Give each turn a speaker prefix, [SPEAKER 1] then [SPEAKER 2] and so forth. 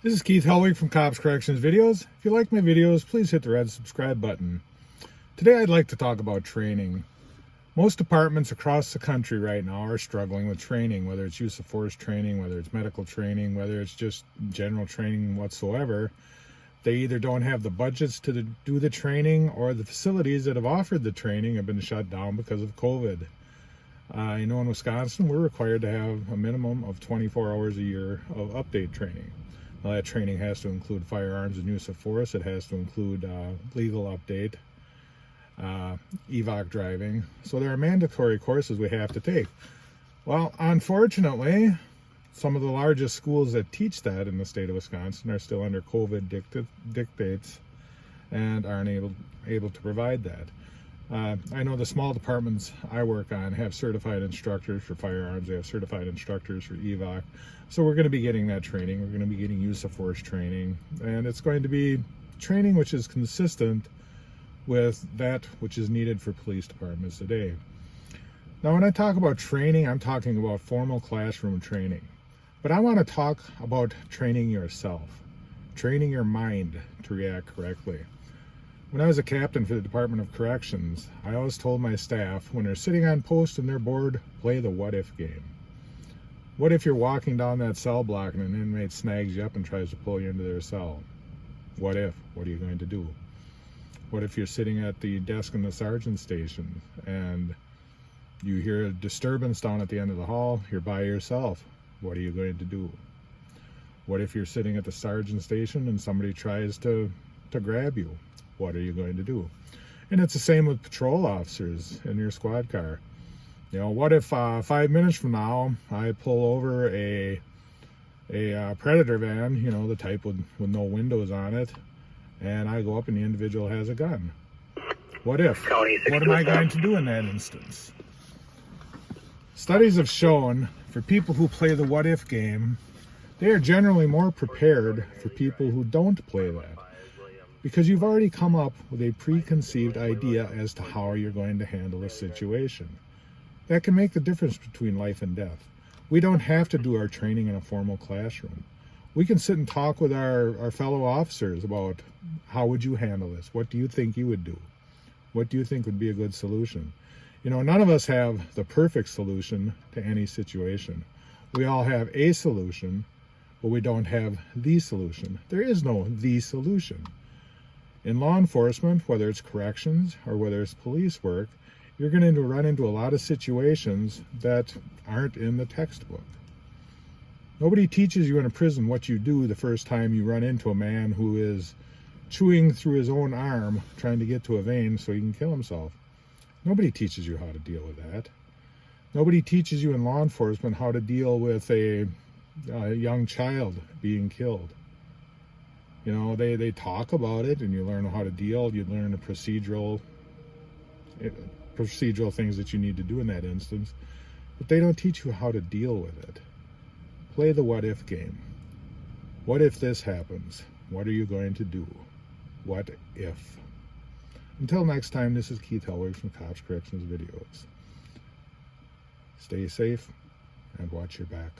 [SPEAKER 1] This is Keith Helwig from Cops Corrections Videos. If you like my videos, please hit the red subscribe button. Today I'd like to talk about training. Most departments across the country right now are struggling with training, whether it's use of force training, whether it's medical training, whether it's just general training whatsoever. They either don't have the budgets to do the training, or the facilities that have offered the training have been shut down because of COVID. I know in Wisconsin we're required to have a minimum of 24 hours a year of update training. Now, that training has to include firearms and use of force. It has to include legal update, evac driving. So there are mandatory courses we have to take. Well, unfortunately, some of the largest schools that teach that in the state of Wisconsin are still under COVID dictates and aren't able to provide that. I know the small departments I work on have certified instructors for firearms. They have certified instructors for evac. So we're going to be getting that training. We're going to be getting use of force training. And it's going to be training which is consistent with that which is needed for police departments today. Now, when I talk about training, I'm talking about formal classroom training. But I want to talk about training yourself, training your mind to react correctly. When I was a captain for the Department of Corrections, I always told my staff, when they're sitting on post and they're bored, play the what-if game. What if you're walking down that cell block and an inmate snags you up and tries to pull you into their cell? What if? What are you going to do? What if you're sitting at the desk in the sergeant's station and you hear a disturbance down at the end of the hall, you're by yourself? What are you going to do? What if you're sitting at the sergeant's station and somebody tries to grab you? What are you going to do? And it's the same with patrol officers in your squad car. You know, what if 5 minutes from now I pull over a Predator van, you know, the type with no windows on it, and I go up and the individual has a gun? What if? What am I going to do in that instance? Studies have shown for people who play the what if game, they are generally more prepared for people who don't play that, because you've already come up with a preconceived idea as to how you're going to handle a situation. That can make the difference between life and death. We don't have to do our training in a formal classroom. We can sit and talk with our fellow officers about, how would you handle this? What do you think you would do? What do you think would be a good solution? You know, none of us have the perfect solution to any situation. We all have a solution, but we don't have the solution. There is no the solution. In law enforcement, whether it's corrections or whether it's police work, you're going to run into a lot of situations that aren't in the textbook. Nobody teaches you in a prison what you do the first time you run into a man who is chewing through his own arm trying to get to a vein so he can kill himself. Nobody teaches you how to deal with that. Nobody teaches you in law enforcement how to deal with a young child being killed. You know, they talk about it and you learn how to deal. You learn the procedural things that you need to do in that instance, but they don't teach you how to deal with it. Play the what if game. What if this happens? What are you going to do? What if? Until next time, this is Keith Helwig from Cops Corrections Videos. Stay safe and watch your back.